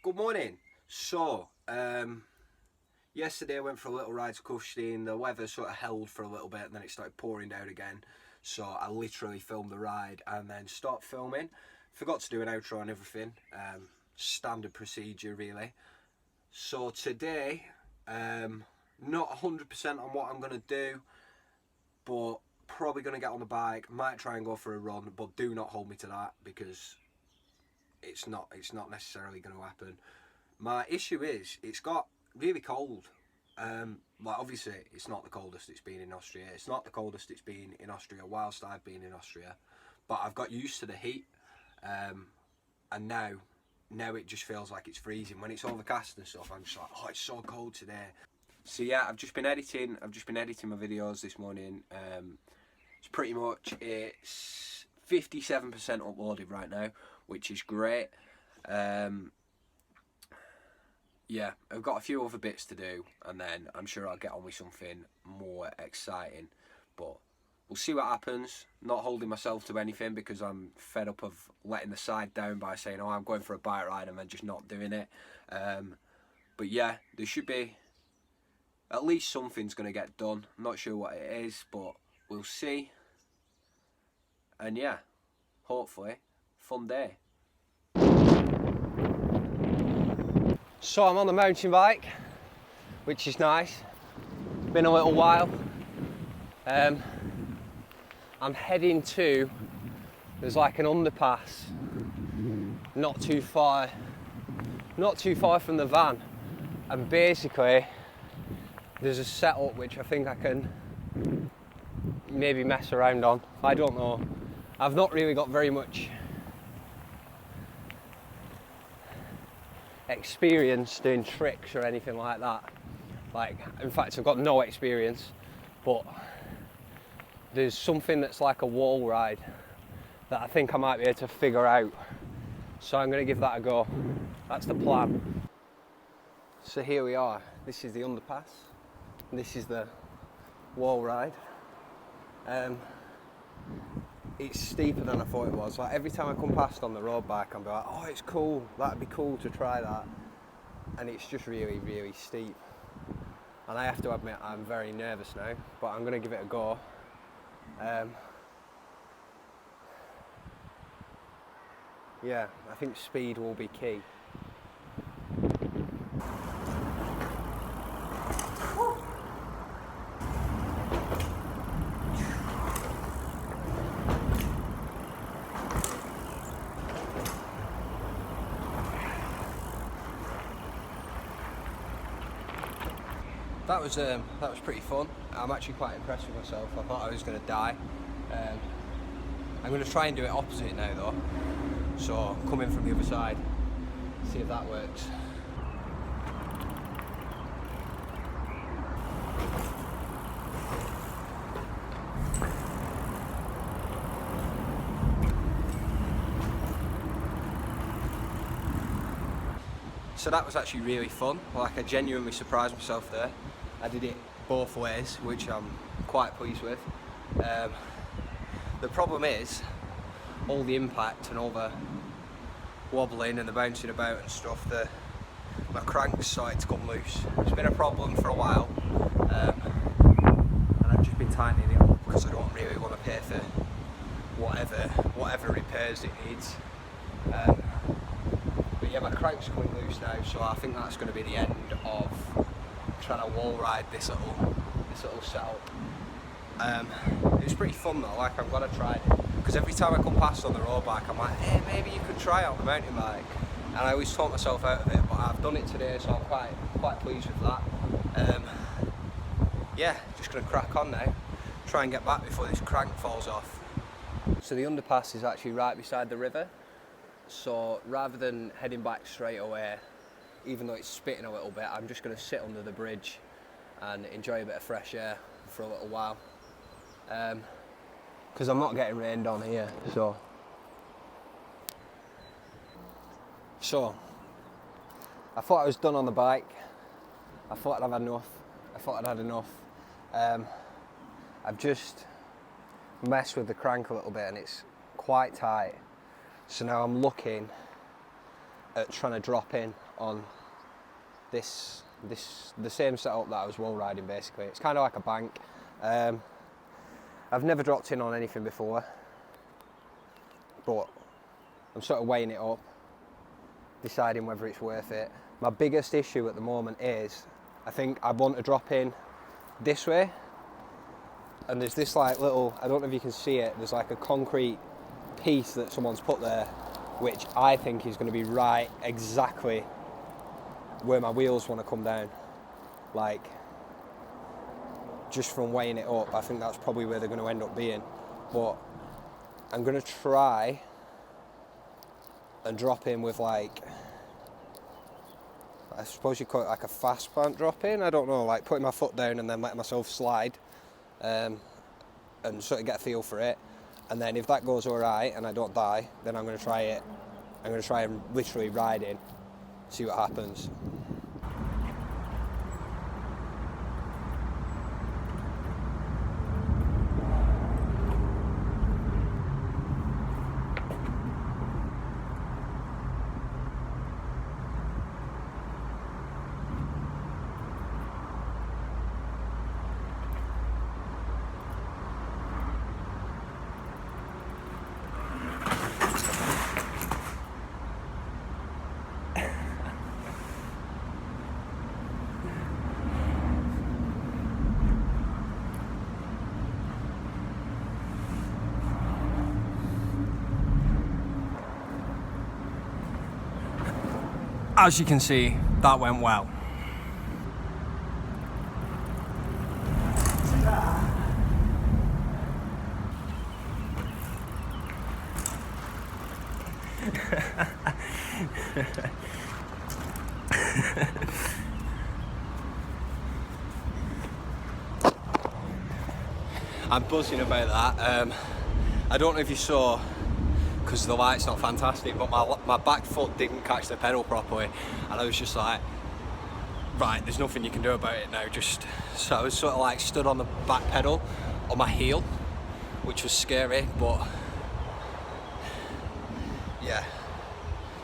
Good morning. Yesterday I went for a little ride to Custine. The weather sort of held for a little bit and then it started pouring down again. So I literally filmed the ride and then stopped filming. Forgot to do an outro and everything. Standard procedure really. So today, not 100% on what I'm going to do, but probably going to get on the bike, might try and go for a run, but do not hold me to that because it's not necessarily going to happen. My issue is it's got really cold. Like obviously it's not the coldest it's been in Austria. It's not the coldest it's been in Austria whilst I've been in Austria, but I've got used to the heat, and now it just feels like it's freezing. When it's overcast and stuff, I'm just like, oh, it's so cold today. So yeah, I've just been editing my videos this morning. It's pretty much, it's 57% uploaded right now, which is great. Yeah, I've got a few other bits to do, and then I'm sure I'll get on with something more exciting, but we'll see what happens. Not holding myself to anything because I'm fed up of letting the side down by saying, oh, I'm going for a bike ride and then just not doing it. But yeah, there should be at least something's going to get done. I'm not sure what it is, but we'll see. And yeah, hopefully, fun day. So I'm on the mountain bike, which is nice. Been a little while. I'm heading to, there's like an underpass not too far from the van, and basically there's a setup which I think I can maybe mess around on. I don't know. I've not really got very much experience doing tricks or anything like that. Like, in fact, I've got no experience, but there's something that's like a wall ride that I think I might be able to figure out. So I'm going to give that a go. That's the plan. So here we are. This is the underpass. This is the wall ride. It's steeper than I thought it was. Like every time I come past on the road bike, I'm like, oh, it's cool. That'd be cool to try that. And it's just really, really steep. And I have to admit, I'm very nervous now, but I'm going to give it a go. Yeah, I think speed will be key. That was pretty fun. I'm actually quite impressed with myself. I thought I was going to die. I'm going to try and do it opposite now though. So come in from the other side, see if that works. So that was actually really fun. Like I genuinely surprised myself there. I did it both ways, which I'm quite pleased with. The problem is all the impact and all the wobbling and the bouncing about and stuff. My crank's started to come loose. It's been a problem for a while, and I've just been tightening it up because I don't really want to pay for whatever repairs it needs. But yeah, my crank's coming loose now, so I think that's going to be the end of trying to wall ride this little setup. It was pretty fun though. Like, I'm glad I tried it because every time I come past on the road bike, I'm like, hey, maybe you could try it on the mountain bike. And I always talk myself out of it, but I've done it today, so I'm quite pleased with that. Yeah, just gonna crack on now. Try and get back before this crank falls off. So the underpass is actually right beside the river. So rather than heading back straight away, even though it's spitting a little bit, I'm just going to sit under the bridge and enjoy a bit of fresh air for a little while. Because I'm not getting rained on here, so. I thought I was done on the bike. I thought I'd had enough. I've just messed with the crank a little bit and it's quite tight. So now I'm looking at trying to drop in on the same setup that I was wall riding basically. It's kind of like a bank. I've never dropped in on anything before, but I'm sort of weighing it up, deciding whether it's worth it. My biggest issue at the moment is, I think I want to drop in this way, and there's this like little, I don't know if you can see it, there's like a concrete piece that someone's put there, which I think is going to be right exactly where my wheels want to come down. Like, just from weighing it up, I think that's probably where they're going to end up being. But I'm going to try and drop in with like, I suppose you call it like a fast plant drop in, I don't know, like putting my foot down and then letting myself slide, and sort of get a feel for it. And then if that goes alright and I don't die, then I'm going to try it. I'm going to try and literally ride in, see what happens. As you can see, that went well. I'm buzzing about that. I don't know if you saw, because the light's not fantastic, but my back foot didn't catch the pedal properly, and I was just like, right, there's nothing you can do about it now. So I was sort of like stood on the back pedal on my heel, which was scary, but yeah,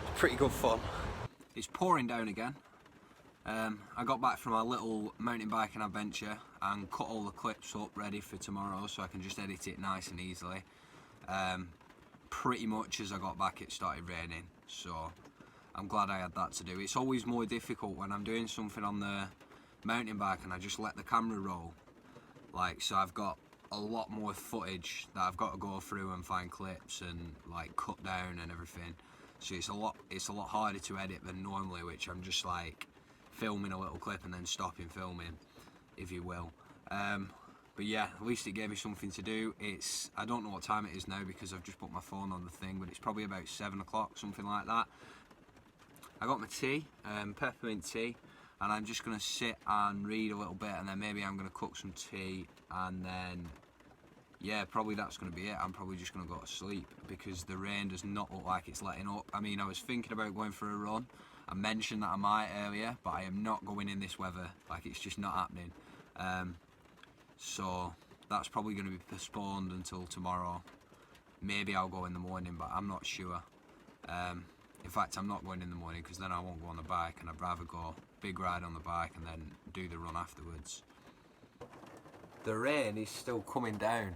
it's pretty good fun. It's pouring down again. I got back from my little mountain biking adventure and cut all the clips up ready for tomorrow, so I can just edit it nice and easily. Pretty much as I got back it started raining, so I'm glad I had that to do. It's always more difficult when I'm doing something on the mountain bike and I just let the camera roll. Like, so I've got a lot more footage that I've got to go through and find clips and like cut down and everything. So it's a lot harder to edit than normally, which I'm just like filming a little clip and then stopping filming, if you will. But yeah, at least it gave me something to do. I don't know what time it is now because I've just put my phone on the thing, but it's probably about 7 o'clock, something like that. I got my tea, peppermint tea, and I'm just gonna sit and read a little bit, and then maybe I'm gonna cook some tea, and then yeah, probably that's gonna be it. I'm probably just gonna go to sleep because the rain does not look like it's letting up. I mean, I was thinking about going for a run. I mentioned that I might earlier, but I am not going in this weather. Like, it's just not happening. So that's probably going to be postponed until tomorrow. Maybe I'll go in the morning, but I'm not sure. In fact, I'm not going in the morning because then I won't go on the bike, and I'd rather go big ride on the bike and then do the run afterwards. The rain is still coming down.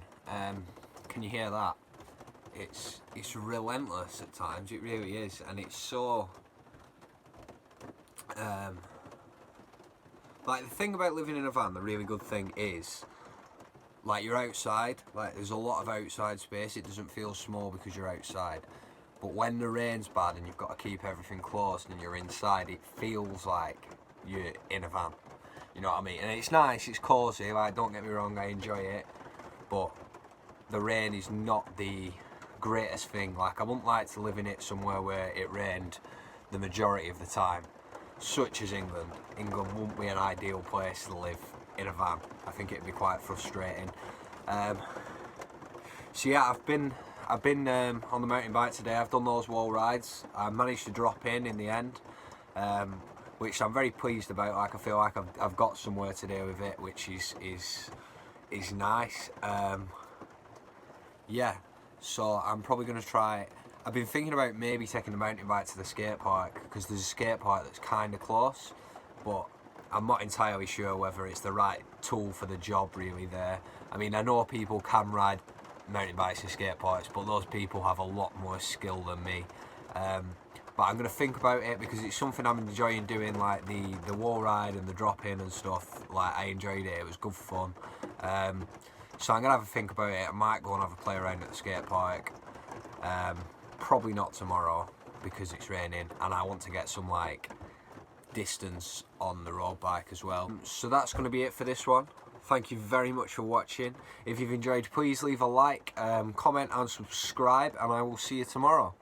Can you hear that? It's relentless at times, it really is, and it's so like, the thing about living in a van, the really good thing is, like, you're outside, like, there's a lot of outside space. It doesn't feel small because you're outside, but when the rain's bad and you've got to keep everything closed and you're inside, it feels like you're in a van, you know what I mean? And it's nice, it's cosy, like, don't get me wrong, I enjoy it, but the rain is not the greatest thing. Like, I wouldn't like to live in it somewhere where it rained the majority of the time, such as England. England wouldn't be an ideal place to live in a van. I think it'd be quite frustrating. So yeah, I've been on the mountain bike today. I've done those wall rides. I managed to drop in the end, which I'm very pleased about. Like, I feel like I've got somewhere to do with it, which is nice. Yeah, so I'm probably going to try. I've been thinking about maybe taking the mountain bike to the skate park, because there's a skate park that's kind of close, but I'm not entirely sure whether it's the right tool for the job really there. I mean, I know people can ride mountain bikes to skate parks, but those people have a lot more skill than me. But I'm going to think about it, because it's something I'm enjoying doing, like the wall ride and the drop in and stuff. Like, I enjoyed it, it was good fun. So I'm going to have a think about it. I might go and have a play around at the skate park. Probably not tomorrow, because it's raining and I want to get some like distance on the road bike as well. So that's going to be it for this one. Thank you very much for watching. If you've enjoyed, please leave a like, comment and subscribe, and I will see you tomorrow.